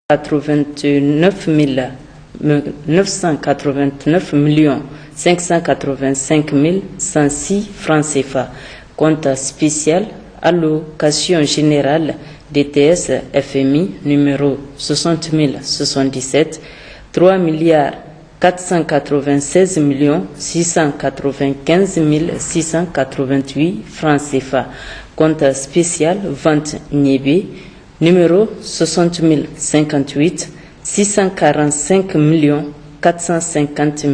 989 585 106 francs CFA. Compte spécial allocation générale DTS FMI numéro 60 077 3 496 695 688 francs CFA. Compte spécial vente Niébé numéro 60 058 645 450 000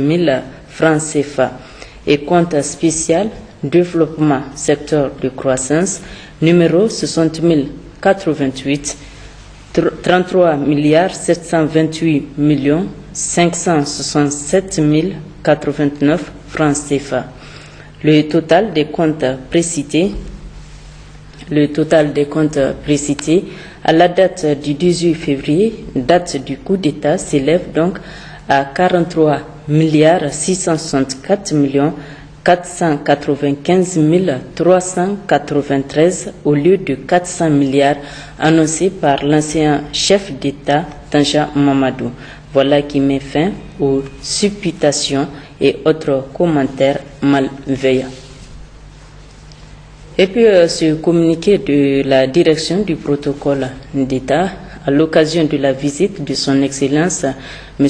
francs CFA. Et compte spécial développement secteur de croissance numéro 60 088 33 728 567 089 francs CFA. Le total des comptes précités à la date du 18 février, date du coup d'État, s'élève donc à 43 664 495 393 au lieu de 400 milliards annoncés par l'ancien chef d'État Tanja Mamadou. Voilà qui met fin aux supputations et autres commentaires malveillants. Et puis ce communiqué de la direction du protocole d'État à l'occasion de la visite de son Excellence M.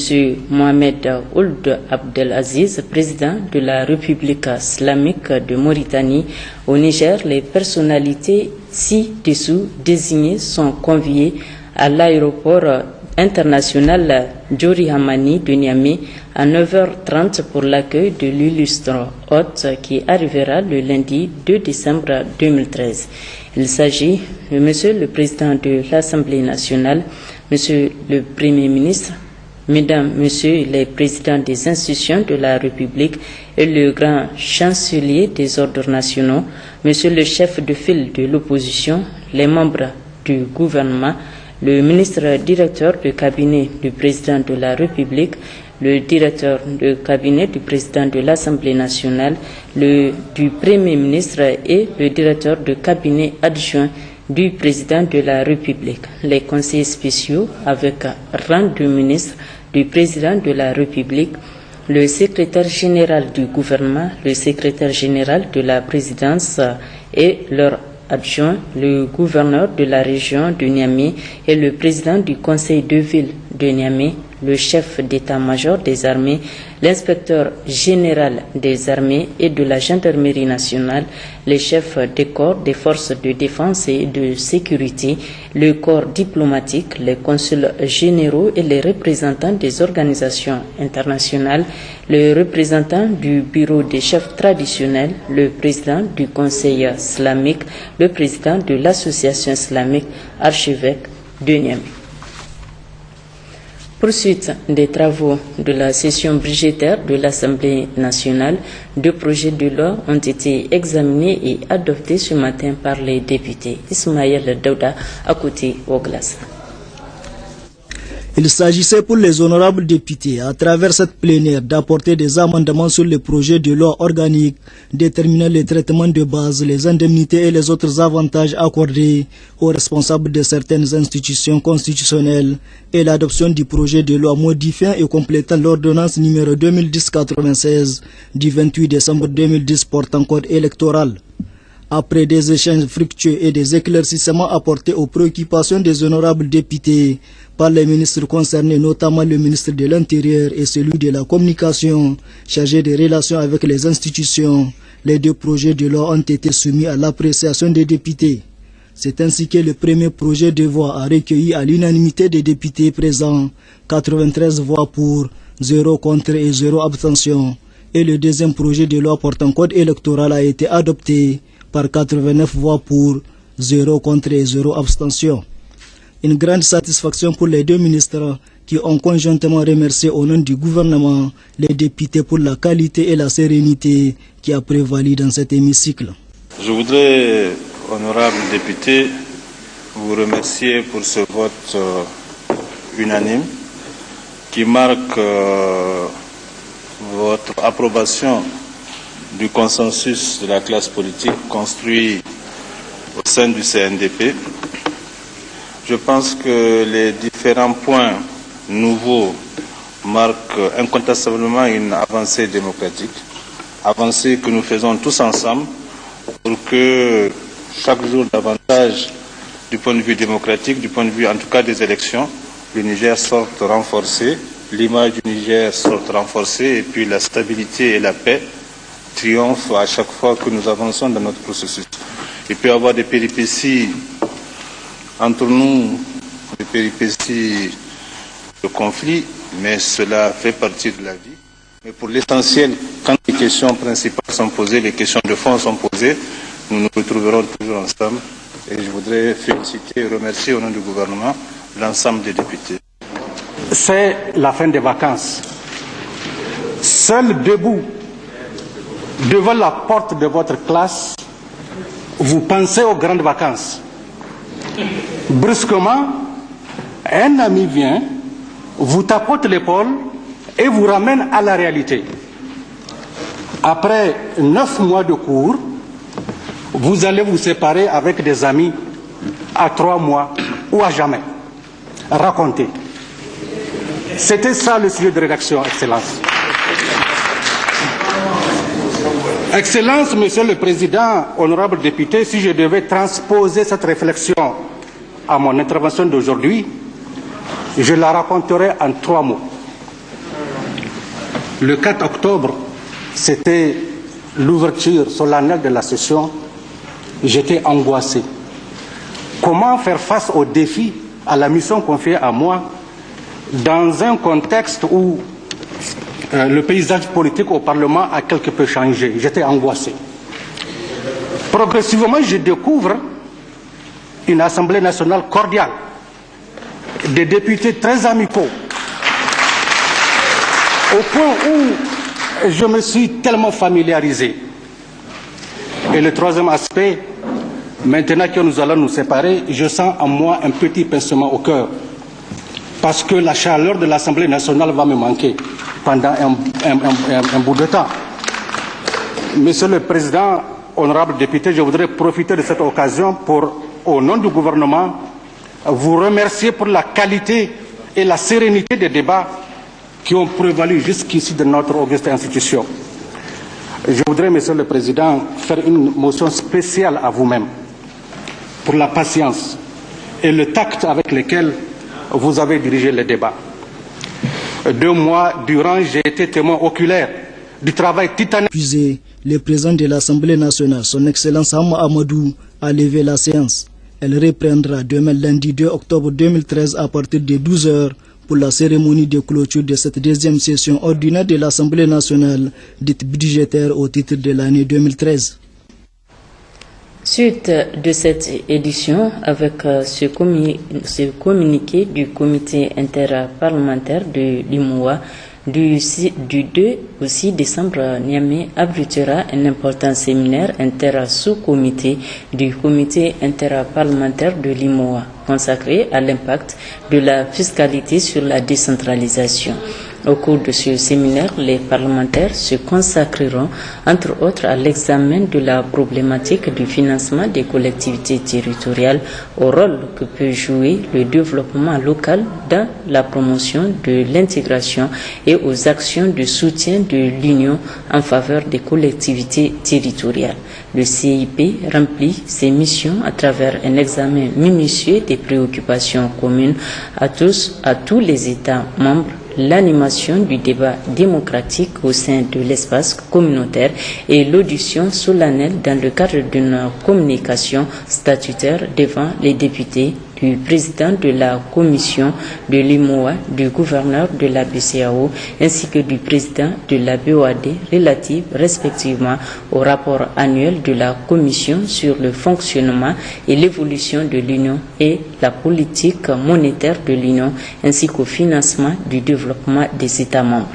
Mohamed Ould Abdelaziz, président de la République islamique de Mauritanie au Niger, les personnalités ci-dessous désignées sont conviées à l'aéroport international Djori Hamani de Niamey à 9h30 pour l'accueil de l'illustre hôte qui arrivera le lundi 2 décembre 2013. Il s'agit de Monsieur le Président de l'Assemblée nationale, Monsieur le Premier ministre, Mesdames, Messieurs les Présidents des institutions de la République et le Grand Chancelier des ordres nationaux, Monsieur le chef de file de l'opposition, les membres du gouvernement, le ministre directeur du cabinet du président de la République, le directeur du cabinet du président de l'Assemblée nationale, du Premier ministre et le directeur du cabinet adjoint du président de la République, les conseillers spéciaux avec rang de ministre du président de la République, le secrétaire général du gouvernement, le secrétaire général de la présidence et leur adjoint, le gouverneur de la région de Niamey et le président du conseil de ville de Niamey, le chef d'état-major des armées, l'inspecteur général des armées et de la gendarmerie nationale, les chefs des corps des forces de défense et de sécurité, le corps diplomatique, les consuls généraux et les représentants des organisations internationales, le représentant du bureau des chefs traditionnels, le président du conseil islamique, le président de l'association islamique archevêque de Niamey. Poursuite des travaux de la session budgétaire de l'Assemblée nationale, 2 projets de loi ont été examinés et adoptés ce matin par les députés. Ismaël Daouda, à côté Oglas. Il s'agissait pour les honorables députés, à travers cette plénière, d'apporter des amendements sur le projet de loi organique déterminant les traitements de base, les indemnités et les autres avantages accordés aux responsables de certaines institutions constitutionnelles et l'adoption du projet de loi modifiant et complétant l'ordonnance numéro 2010-96 du 28 décembre 2010 portant code électoral. Après des échanges fructueux et des éclaircissements apportés aux préoccupations des honorables députés par les ministres concernés, notamment le ministre de l'Intérieur et celui de la Communication, chargé des relations avec les institutions, les 2 projets de loi ont été soumis à l'appréciation des députés. C'est ainsi que le premier projet de loi a recueilli à l'unanimité des députés présents, 93 voix pour, 0 contre et 0 abstention, et le deuxième projet de loi portant code électoral a été adopté par 89 voix pour, 0 contre et 0 abstention. Une grande satisfaction pour les 2 ministres qui ont conjointement remercié au nom du gouvernement les députés pour la qualité et la sérénité qui a prévalu dans cet hémicycle. Je voudrais, honorables députés, vous remercier pour ce vote unanime qui marque votre approbation du consensus de la classe politique construit au sein du CNDP. Je pense que les différents différents points nouveaux marque incontestablement une avancée démocratique, avancée que nous faisons tous ensemble pour que chaque jour davantage, du point de vue démocratique, du point de vue en tout cas des élections, le Niger sorte renforcé, l'image du Niger sorte renforcée et puis la stabilité et la paix triomphent à chaque fois que nous avançons dans notre processus. Il peut y avoir des péripéties entre nous, des péripéties de conflit, mais cela fait partie de la vie. Mais pour l'essentiel, quand les questions principales sont posées, les questions de fond sont posées, nous nous retrouverons toujours ensemble. Et je voudrais féliciter et remercier au nom du gouvernement l'ensemble des députés. C'est la fin des vacances. Seul debout, devant la porte de votre classe, vous pensez aux grandes vacances. Brusquement, un ami vient, vous tapote l'épaule et vous ramène à la réalité. Après 9 mois de cours, vous allez vous séparer avec des amis à 3 mois ou à jamais. Racontez. C'était ça le sujet de rédaction, Excellence. Excellence, Monsieur le Président, honorable député, si je devais transposer cette réflexion à mon intervention d'aujourd'hui, je la raconterai en 3 mots. Le 4 octobre, c'était l'ouverture solennelle de la session. J'étais angoissé. Comment faire face aux défis, à la mission confiée à moi, dans un contexte où le paysage politique au Parlement a quelque peu changé? J'étais angoissé. Progressivement, je découvre une Assemblée nationale cordiale, des députés très amicaux, au point où je me suis tellement familiarisé. Et le troisième aspect, maintenant que nous allons nous séparer, je sens en moi un petit pincement au cœur, parce que la chaleur de l'Assemblée nationale va me manquer pendant un bout de temps. Monsieur le Président, honorable député, je voudrais profiter de cette occasion pour, au nom du gouvernement, vous remercier pour la qualité et la sérénité des débats qui ont prévalu jusqu'ici de notre auguste institution. Je voudrais, Monsieur le Président, faire une motion spéciale à vous-même pour la patience et le tact avec lequel vous avez dirigé les débats. 2 mois durant, j'ai été témoin oculaire du travail titanesque. Puis, le président de l'Assemblée nationale, son Excellence Hama Amadou, a levé la séance. Elle reprendra demain lundi 2 octobre 2013 à partir de 12 h pour la cérémonie de clôture de cette deuxième session ordinaire de l'Assemblée nationale, dite budgétaire au titre de l'année 2013. Suite de cette édition, avec ce communiqué du comité interparlementaire de l'IMOA, du 2 au 6 décembre, Niamey abritera un important séminaire inter-sous-comité du comité interparlementaire de l'IMOA, consacré à l'impact de la fiscalité sur la décentralisation. Au cours de ce séminaire, les parlementaires se consacreront, entre autres, à l'examen de la problématique du financement des collectivités territoriales, au rôle que peut jouer le développement local dans la promotion de l'intégration et aux actions de soutien de l'Union en faveur des collectivités territoriales. Le CIP remplit ses missions à travers un examen minutieux des préoccupations communes à tous les États membres, l'animation du débat démocratique au sein de l'espace communautaire et l'audition solennelle dans le cadre d'une communication statutaire devant les députés du président de la commission de l'IMOA, du gouverneur de la BCEAO ainsi que du président de la BOAD relative respectivement au rapport annuel de la commission sur le fonctionnement et l'évolution de l'Union et la politique monétaire de l'Union ainsi qu'au financement du développement des États membres.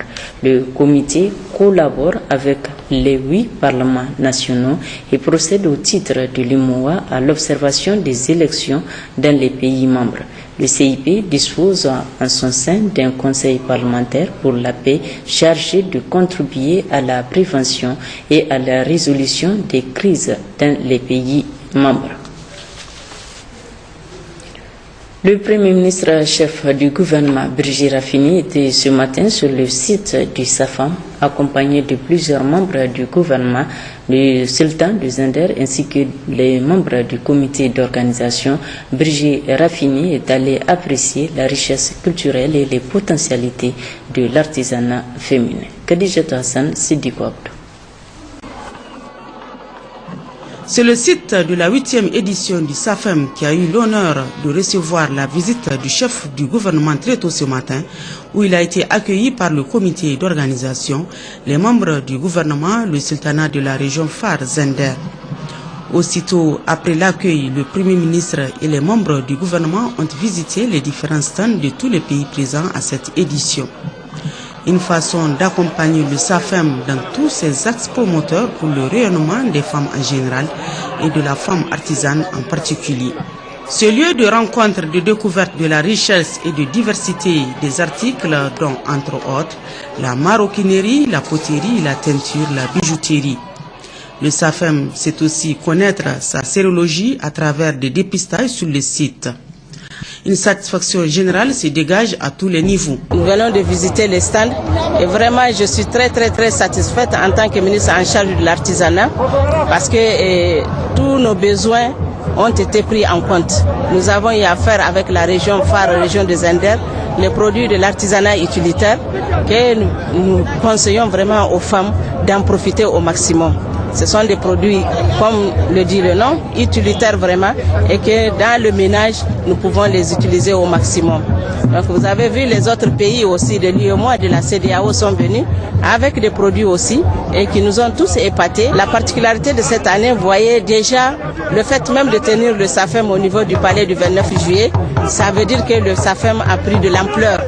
Le comité collabore avec les 8 parlements nationaux et procède au titre de l'IMOA à l'observation des élections dans les pays membres. Le CIP dispose en son sein d'un conseil parlementaire pour la paix chargé de contribuer à la prévention et à la résolution des crises dans les pays membres. Le Premier ministre chef du gouvernement, Brigitte Raffini, était ce matin sur le site du SAFAM, accompagné de plusieurs membres du gouvernement, le sultan de Zinder ainsi que les membres du comité d'organisation. Brigitte Raffini est allé apprécier la richesse culturelle et les potentialités de l'artisanat féminin. Khadija Hassan, Sidiko Abdou. C'est le site de la 8e édition du SAFEM qui a eu l'honneur de recevoir la visite du chef du gouvernement très tôt ce matin, où il a été accueilli par le comité d'organisation, les membres du gouvernement, le sultanat de la région phare Zinder. Aussitôt après l'accueil, le Premier ministre et les membres du gouvernement ont visité les différents stands de tous les pays présents à cette édition. Une façon d'accompagner le SAFEM dans tous ses axes promoteurs pour le rayonnement des femmes en général et de la femme artisane en particulier. Ce lieu de rencontre, de découverte de la richesse et de diversité des articles, dont entre autres la maroquinerie, la poterie, la teinture, la bijouterie. Le SAFEM sait aussi connaître sa sérologie à travers des dépistages sur le site. Une satisfaction générale se dégage à tous les niveaux. Nous venons de visiter les stands et vraiment je suis très satisfaite en tant que ministre en charge de l'artisanat parce que tous nos besoins ont été pris en compte. Nous avons eu affaire avec la région phare, la région de Zinder, les produits de l'artisanat utilitaire que nous conseillons vraiment aux femmes d'en profiter au maximum. Ce sont des produits, comme le dit le nom, utilitaires vraiment, et que dans le ménage, nous pouvons les utiliser au maximum. Donc vous avez vu les autres pays aussi de l'UEMOA, de la CEDEAO sont venus avec des produits aussi et qui nous ont tous épatés. La particularité de cette année, vous voyez déjà le fait même de tenir le SAFEM au niveau du palais du 29 juillet, ça veut dire que le SAFEM a pris de l'ampleur.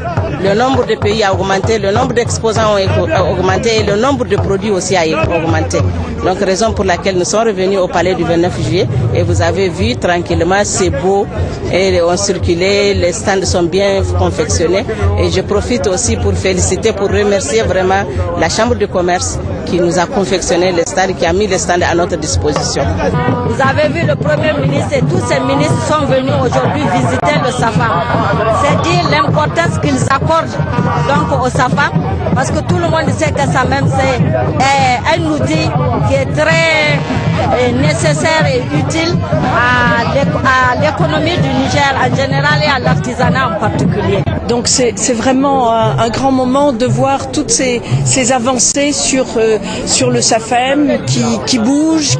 Le nombre de pays a augmenté, le nombre d'exposants a augmenté et le nombre de produits aussi a augmenté. Donc raison pour laquelle nous sommes revenus au palais du 29 juillet et vous avez vu tranquillement, c'est beau et on circulait, les stands sont bien confectionnés et je profite aussi pour féliciter, pour remercier vraiment la Chambre de commerce qui nous a confectionné les stands, qui a mis les stands à notre disposition. Vous avez vu le Premier ministre et tous ces ministres sont venus aujourd'hui visiter le SAFAM. C'est dire l'importance qu'ils accordent donc au SAFAM parce que tout le monde sait que ça même c'est un outil qui est très nécessaire et utile à l'économie du Niger en général et à l'artisanat en particulier. Donc c'est vraiment un grand moment de voir toutes ces avancées sur le SAFEM qui bouge,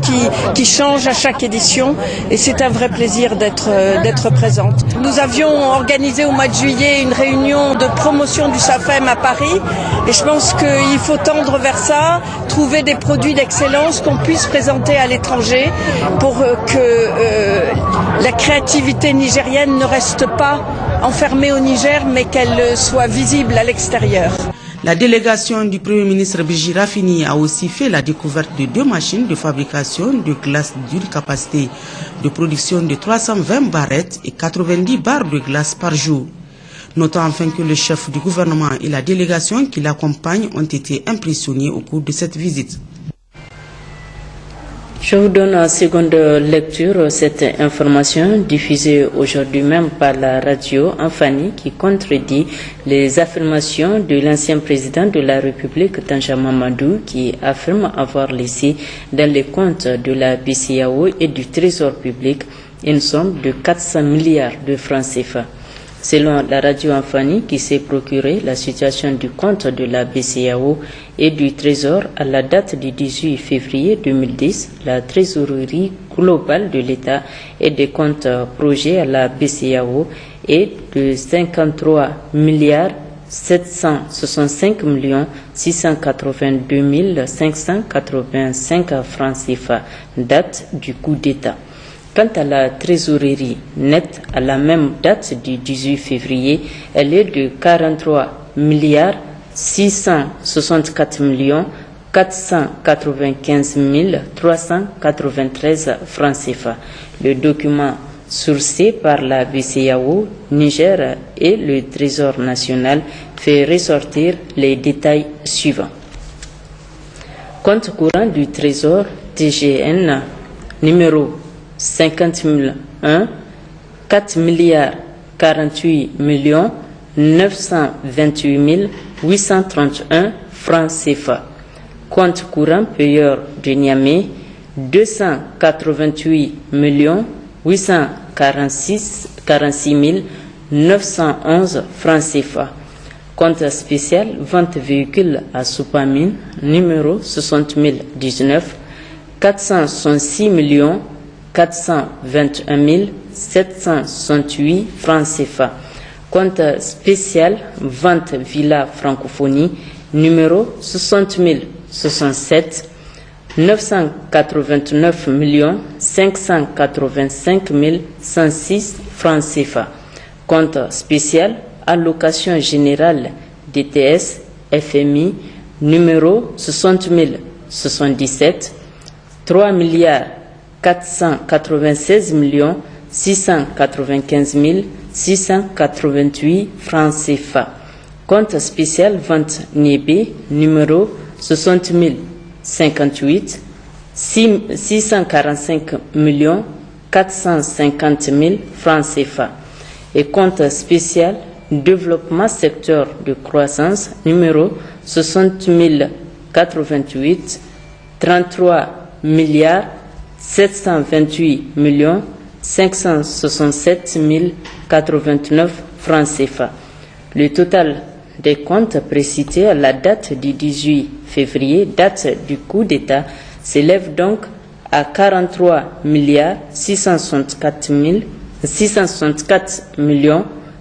qui change à chaque édition et c'est un vrai plaisir d'être présente. Nous avions organisé au mois de juillet une réunion de promotion du SAFEM à Paris et je pense qu'il faut tendre vers ça, trouver des produits d'excellence qu'on puisse présenter à l'étranger pour que la créativité nigérienne ne reste pas enfermée au Niger mais qu'elle soit visible à l'extérieur. La délégation du Premier ministre Brigitte Raffini a aussi fait la découverte de 2 machines de fabrication de glace d'une capacité de production de 320 barrettes et 90 barres de glace par jour. Notons enfin que le chef du gouvernement et la délégation qui l'accompagne ont été impressionnés au cours de cette visite. Je vous donne en seconde lecture cette information diffusée aujourd'hui même par la radio Anfani qui contredit les affirmations de l'ancien président de la République, Tanja Mamadou, qui affirme avoir laissé dans les comptes de la BCEAO et du Trésor public une somme de 400 milliards de francs CFA. Selon la radio Anfani, qui s'est procuré la situation du compte de la BCEAO et du Trésor à la date du 18 février 2010, la trésorerie globale de l'État et des comptes projets à la BCEAO est de 53 milliards 765 682 585 francs CFA, date du coup d'État. Quant à la trésorerie nette, à la même date du 18 février, elle est de 43 milliards 664 495 393 francs CFA. Le document sourcé par la BCEAO, Niger et le Trésor national fait ressortir les détails suivants. Compte courant du Trésor TGN numéro 50 001, 4 milliards 48 928 831 francs CFA. Compte courant payeur de Niamey, 288 846 911 francs CFA. Compte spécial vente véhicule à Soupamine, numéro 60 019, 466 421 768 francs CFA. Compte spécial vente Villa Francophonie, numéro 60 067, 989 585 106 francs CFA. Compte spécial allocation générale DTS FMI, numéro 60 077, 3 496 695 688 francs CFA. Compte spécial vente Niébé, numéro 60 058, 645 450 000 francs CFA. Et compte spécial développement secteur de croissance, numéro 60 088, 33 728 567 089 francs CFA. Le total des comptes précités à la date du 18 février, date du coup d'État, s'élève donc à 43 664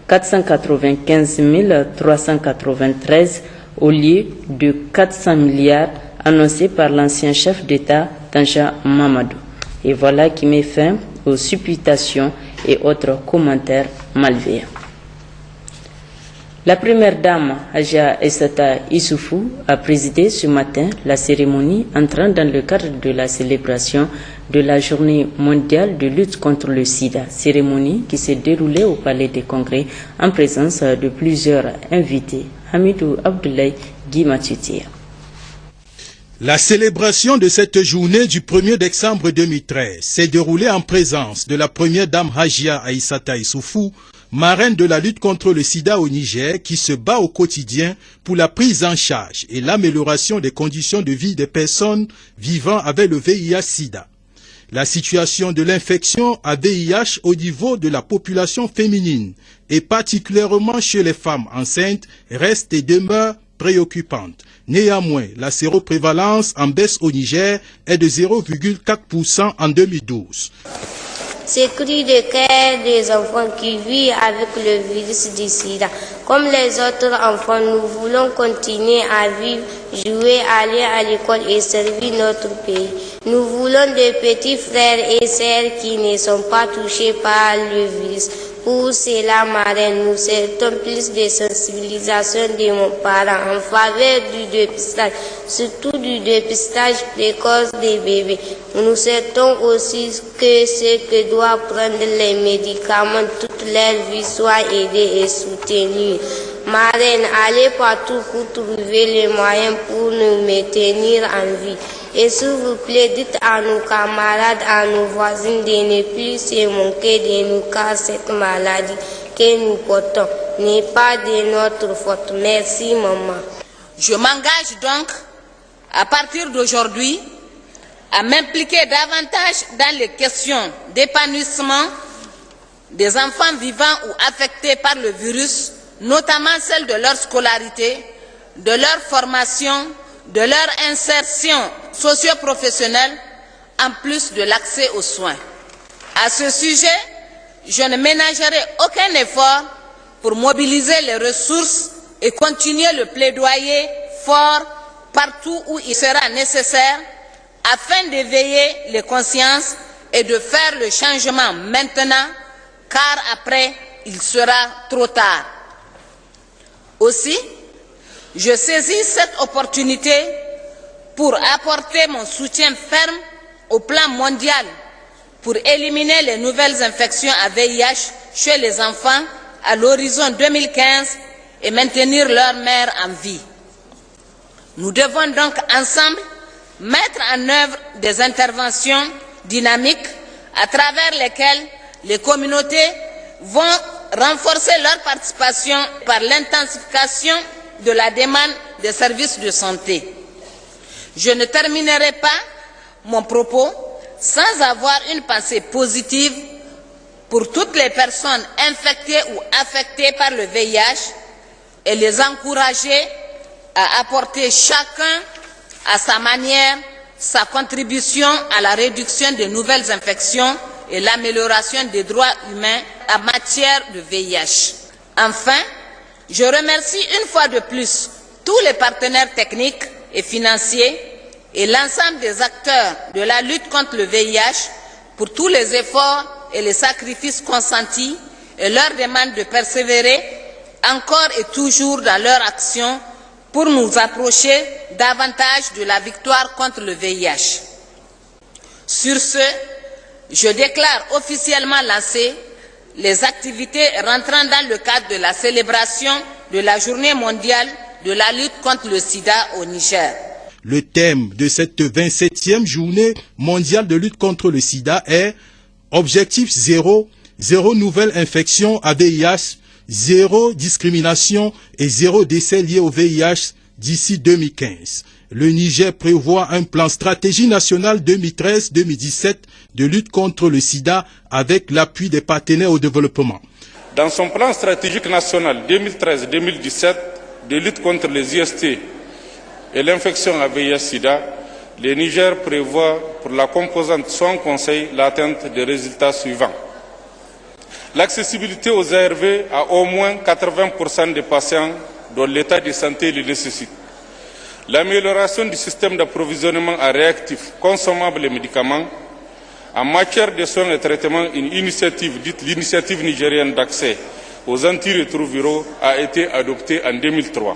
495 393 au lieu de 400 milliards annoncés par l'ancien chef d'État Tanja Mamadou. Et voilà qui met fin aux supputations et autres commentaires malveillants. La première dame, Haja Essata Issoufou, a présidé ce matin la cérémonie entrant dans le cadre de la célébration de la Journée mondiale de lutte contre le sida, cérémonie qui s'est déroulée au Palais des Congrès en présence de plusieurs invités. Hamidou Abdoulaye, Guy Mathieu. La célébration de cette journée du 1er décembre 2013 s'est déroulée en présence de la première dame Hajia Aïssata Issoufou, marraine de la lutte contre le sida au Niger, qui se bat au quotidien pour la prise en charge et l'amélioration des conditions de vie des personnes vivant avec le VIH-Sida. La situation de l'infection à VIH au niveau de la population féminine et particulièrement chez les femmes enceintes reste et demeure préoccupante. Néanmoins, la séroprévalence en baisse au Niger est de 0,4% en 2012. Ce cri de cœur des enfants qui vivent avec le virus du sida. Comme les autres enfants, nous voulons continuer à vivre, jouer, aller à l'école et servir notre pays. Nous voulons des petits frères et sœurs qui ne sont pas touchés par le virus. Pour cela, marraine, nous souhaitons plus de sensibilisation de nos parents en faveur du dépistage, surtout du dépistage précoce des bébés. Nous souhaitons aussi que ceux qui doivent prendre les médicaments toute leur vie soient aidés et soutenus. Marraine, allez partout pour trouver les moyens pour nous maintenir en vie. Et s'il vous plaît, dites à nos camarades, à nos voisins de ne plus se moquer de nous car cette maladie que nous portons n'est pas de notre faute. Merci maman. Je m'engage donc à partir d'aujourd'hui à m'impliquer davantage dans les questions d'épanouissement des enfants vivant ou affectés par le virus, notamment celle de leur scolarité, de leur formation, de leur insertion socio-professionnelle, en plus de l'accès aux soins. À ce sujet, je ne ménagerai aucun effort pour mobiliser les ressources et continuer le plaidoyer fort partout où il sera nécessaire afin d'éveiller les consciences et de faire le changement maintenant, car après, il sera trop tard. Aussi, je saisis cette opportunité pour apporter mon soutien ferme au plan mondial pour éliminer les nouvelles infections à VIH chez les enfants à l'horizon 2015 et maintenir leur mère en vie. Nous devons donc ensemble mettre en œuvre des interventions dynamiques à travers lesquelles les communautés vont renforcer leur participation par l'intensification de la demande des services de santé. Je ne terminerai pas mon propos sans avoir une pensée positive pour toutes les personnes infectées ou affectées par le VIH et les encourager à apporter chacun à sa manière sa contribution à la réduction des nouvelles infections et l'amélioration des droits humains en matière de VIH. Enfin, je remercie une fois de plus tous les partenaires techniques et financiers et l'ensemble des acteurs de la lutte contre le VIH pour tous les efforts et les sacrifices consentis et leur demande de persévérer encore et toujours dans leur action pour nous approcher davantage de la victoire contre le VIH. Sur ce, je déclare officiellement lancées les activités rentrant dans le cadre de la célébration de la Journée mondiale de la lutte contre le sida au Niger. Le thème de cette 27e journée mondiale de lutte contre le sida est Objectif zéro, zéro nouvelle infection à VIH, zéro discrimination et zéro décès lié au VIH d'ici 2015. Le Niger prévoit un plan stratégie nationale 2013-2017 de lutte contre le sida avec l'appui des partenaires au développement. Dans son plan stratégique national 2013-2017 de lutte contre les IST et l'infection à VIH-Sida, le Niger prévoit pour la composante soins conseil l'atteinte des résultats suivants. L'accessibilité aux ARV à au moins 80% des patients dont l'état de santé le nécessite. L'amélioration du système d'approvisionnement en réactifs consommables et médicaments. En matière de soins et traitements, une initiative dite l'initiative nigérienne d'accès aux antirétroviraux a été adoptée en 2003.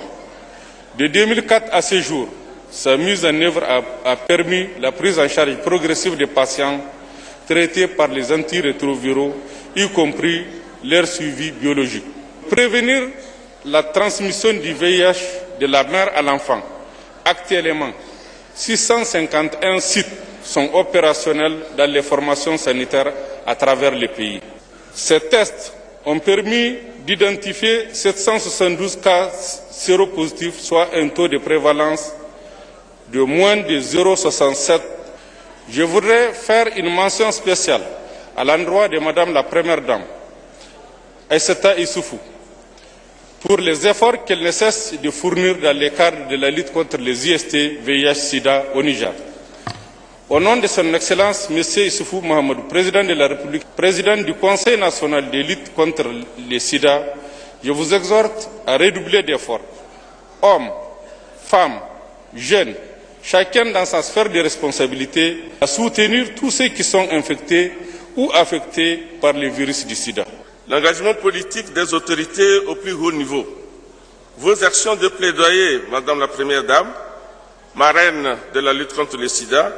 De 2004 à ce jour, sa mise en œuvre a permis la prise en charge progressive des patients traités par les antirétroviraux, y compris leur suivi biologique. Prévenir la transmission du VIH de la mère à l'enfant. Actuellement, 651 sites sont opérationnels dans les formations sanitaires à travers le pays. Ces tests ont permis d'identifier 772 cas séropositifs, soit un taux de prévalence de moins de 0,67. Je voudrais faire une mention spéciale à l'endroit de Madame la Première Dame, Aïssata Issoufou, pour les efforts qu'elle ne cesse de fournir dans le cadre de la lutte contre les IST, VIH-Sida au Niger. Au nom de son Excellence, M. Issoufou Mahamadou, Président de la République, Président du Conseil national de lutte contre le Sida, je vous exhorte à redoubler d'efforts. Hommes, femmes, jeunes, chacun dans sa sphère de responsabilité, à soutenir tous ceux qui sont infectés ou affectés par le virus du sida. L'engagement politique des autorités au plus haut niveau, vos actions de plaidoyer, Madame la Première Dame, marraine de la lutte contre le sida,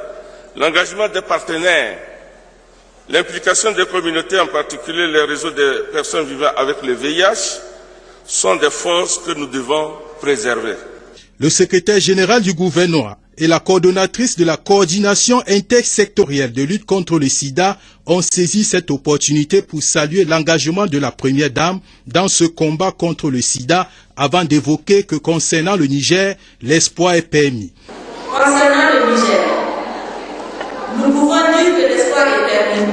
l'engagement des partenaires, l'implication des communautés, en particulier les réseaux de personnes vivant avec le VIH, sont des forces que nous devons préserver. Le secrétaire général du gouvernement et la coordonnatrice de la coordination intersectorielle de lutte contre le sida ont saisi cette opportunité pour saluer l'engagement de la Première Dame dans ce combat contre le sida avant d'évoquer que concernant le Niger, l'espoir est permis. Concernant le Niger, nous pouvons dire que l'espoir est permis,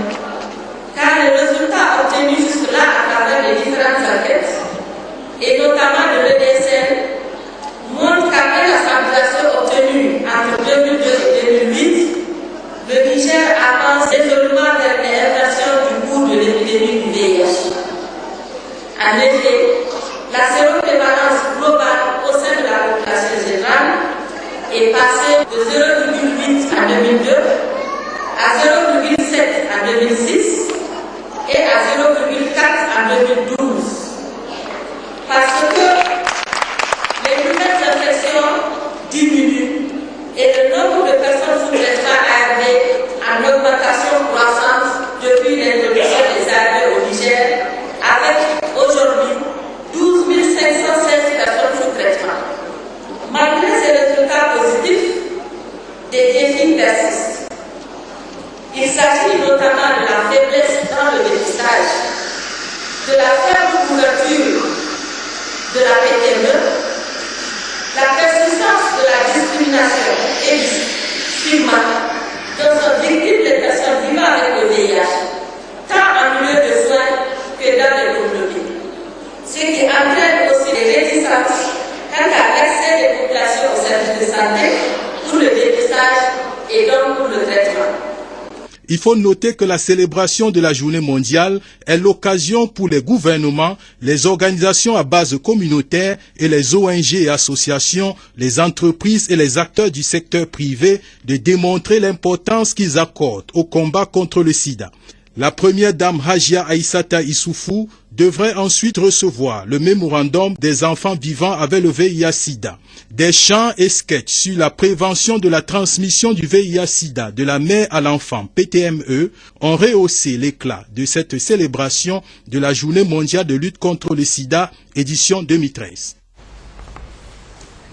car les résultats obtenus jusque-là à travers les différentes enquêtes, et notamment de l'EDSN, montrent qu'après la stabilisation obtenue entre 2002 et 2008, le Niger avance résolument vers l'inversion du cours de l'épidémie du VIH. En effet, la séroprévalence globale au sein de la population générale est passée de 0,8 en 2002 à 0,7 en 2006 et à 0,4 en 2012. Parce que les nouvelles infections diminuent et le nombre de personnes sous traitement ARV en augmentation croissante depuis l'introduction des ARV au Niger, avec aujourd'hui 12 516 personnes sous traitement. Malgré ces résultats positifs, des défis persistent. Il s'agit notamment de la faiblesse dans le dépistage, de la faible vaccination existe sur marque, dont sont victimes les personnes vivant avec le VIH, tant en milieu de soins que dans les communautés. Ce qui entraîne aussi des réticences quant à l'accès des populations aux services de santé pour le dépistage et donc pour le traitement. Il faut noter que la célébration de la journée mondiale est l'occasion pour les gouvernements, les organisations à base communautaire et les ONG et associations, les entreprises et les acteurs du secteur privé de démontrer l'importance qu'ils accordent au combat contre le sida. La première dame Hajia Aïssata Issoufou devrait ensuite recevoir le mémorandum des enfants vivant avec le VIH-Sida. Des chants et sketchs sur la prévention de la transmission du VIH-Sida de la mère à l'enfant, PTME, ont rehaussé l'éclat de cette célébration de la Journée mondiale de lutte contre le sida, édition 2013.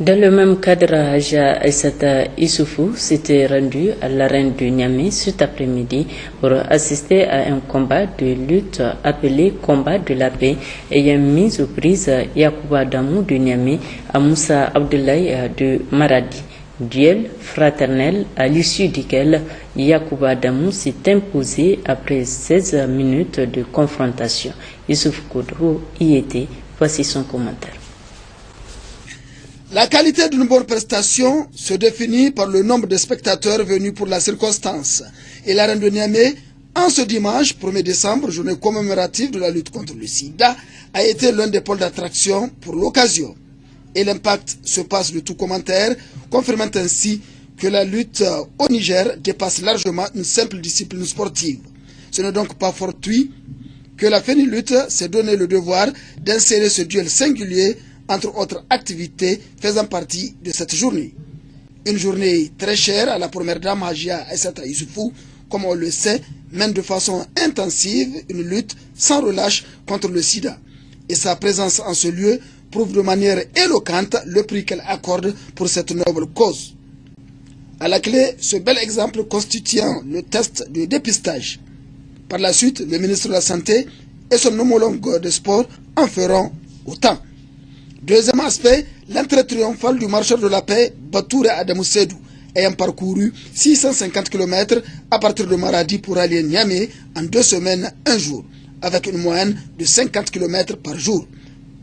Dans le même cadre, Hajia Aïssata Issoufou s'était rendu à l'arène de Niamey cet après-midi pour assister à un combat de lutte appelé Combat de la paix ayant mis aux prises Yacouba Damou de Niamey à Moussa Abdoulaye de Maradi. Duel fraternel à l'issue duquel Yacouba Damou s'est imposé après 16 minutes de confrontation. Youssouf Koudrou y était. Voici son commentaire. La qualité d'une bonne prestation se définit par le nombre de spectateurs venus pour la circonstance. Et l'arène de Niamey, en ce dimanche 1er décembre, journée commémorative de la lutte contre le sida, a été l'un des pôles d'attraction pour l'occasion. Et l'impact se passe de tout commentaire, confirmant ainsi que la lutte au Niger dépasse largement une simple discipline sportive. Ce n'est donc pas fortuit que la FENILUT s'est donné le devoir d'insérer ce duel singulier entre autres activités faisant partie de cette journée. Une journée très chère à la première dame Hajia Aïssata Issoufou, comme on le sait, mène de façon intensive une lutte sans relâche contre le sida. Et sa présence en ce lieu prouve de manière éloquente le prix qu'elle accorde pour cette noble cause. À la clé, ce bel exemple constituant le test de dépistage. Par la suite, le ministre de la Santé et son homologue de sport en feront autant. Deuxième aspect, l'entrée triomphale du marcheur de la paix, Batoure Adamou Sédou, ayant parcouru 650 km à partir de Maradi pour aller Niamey en 2 semaines, 1 jour, avec une moyenne de 50 km par jour.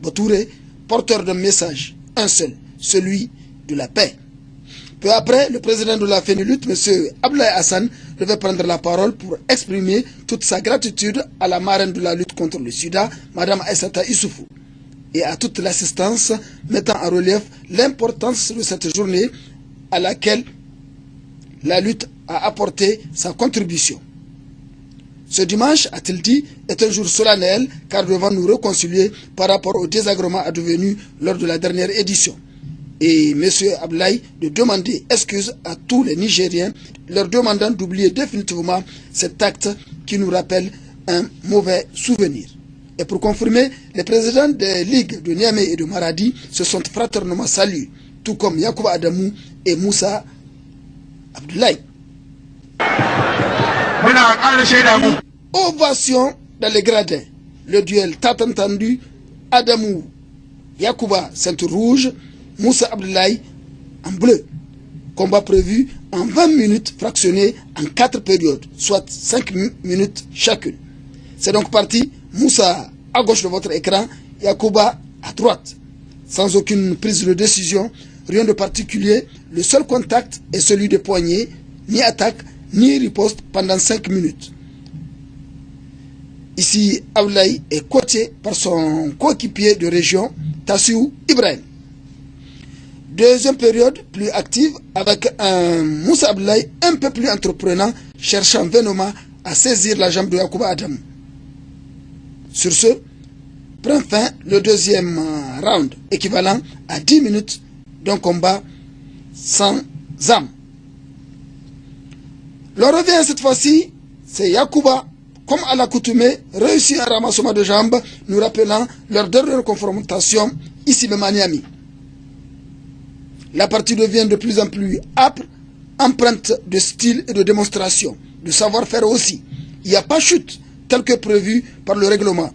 Batoure, porteur d'un message, un seul, celui de la paix. Peu après, le président de la FENILUT, M. Abdoulaye Hassan, devait prendre la parole pour exprimer toute sa gratitude à la marraine de la lutte contre le sida, Mme Aïssata Issoufou, et à toute l'assistance, mettant en relief l'importance de cette journée à laquelle la lutte a apporté sa contribution. Ce dimanche, a-t-il dit, est un jour solennel car devant nous réconcilier par rapport au désagrément advenu lors de la dernière édition. Et M. Abdoulaye de demander excuse à tous les Nigériens, leur demandant d'oublier définitivement cet acte qui nous rappelle un mauvais souvenir. Et pour confirmer, les présidents des ligues de Niamey et de Maradi se sont fraternellement salués, tout comme Yacouba Adamou et Moussa Abdoulaye. Ovation dans les gradins. Le duel tant entendu, Adamou, Yacouba ceinture rouge, Moussa Abdoulaye en bleu. Combat prévu en 20 minutes fractionné en 4 périodes, soit 5 minutes chacune. C'est donc parti. Moussa à gauche de votre écran, Yacouba à droite. Sans aucune prise de décision, rien de particulier, le seul contact est celui des poignets, ni attaque, ni riposte pendant 5 minutes. Ici, Abdoulaye est coaché par son coéquipier de région, Tassiou Ibrahim. Deuxième période plus active avec un Moussa Abdoulaye un peu plus entreprenant, cherchant vainement à saisir la jambe de Yacouba Adamou. Sur ce, prend fin le deuxième round, équivalent à 10 minutes d'un combat sans âme. Le revient cette fois-ci, c'est Yacouba, comme à l'accoutumée, réussit un ramassement de jambes, nous rappelant leur dernière confrontation ici même à Niamey. La partie devient de plus en plus âpre, empreinte de style et de démonstration, de savoir-faire aussi. Il n'y a pas chute, tel que prévu par le règlement.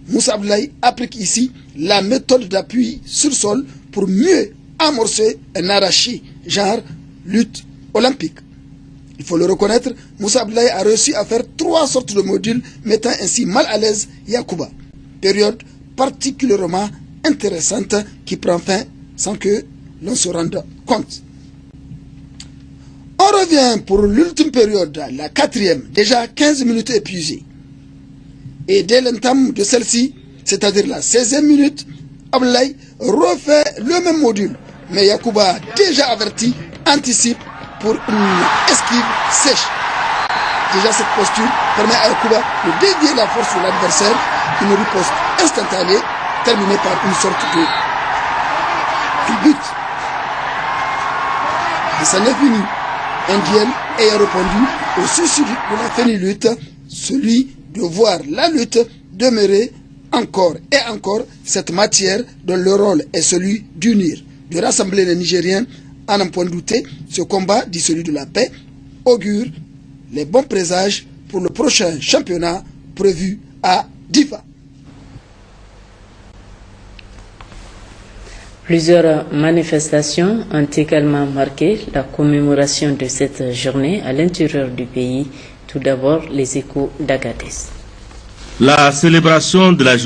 Moussa Abdoulaye applique ici la méthode d'appui sur sol pour mieux amorcer un arraché, genre lutte olympique. Il faut le reconnaître, Moussa Abdoulaye a réussi à faire 3 sortes de modules mettant ainsi mal à l'aise Yacouba. Période particulièrement intéressante qui prend fin sans que l'on se rende compte. On revient pour l'ultime période, la 4e, déjà 15 minutes épuisées. Et dès l'entame de celle-ci, c'est-à-dire la 16e minute, Abdoulaye refait le même module. Mais Yacouba, déjà averti, anticipe pour une esquive sèche. Déjà cette posture permet à Yacouba de dévier la force de l'adversaire, une riposte instantanée terminée par une sorte de but. Et ça n'est fini. Ndiel ayant répondu au souci de la fénilute, celui de voir la lutte demeurer encore et encore cette matière dont le rôle est celui d'unir, de rassembler les Nigériens. À n'en point douter, ce combat, dit celui de la paix, augure les bons présages pour le prochain championnat prévu à Difa. Plusieurs manifestations ont également marqué la commémoration de cette journée à l'intérieur du pays. Tout d'abord, les échos d'Agadez. La célébration de la journée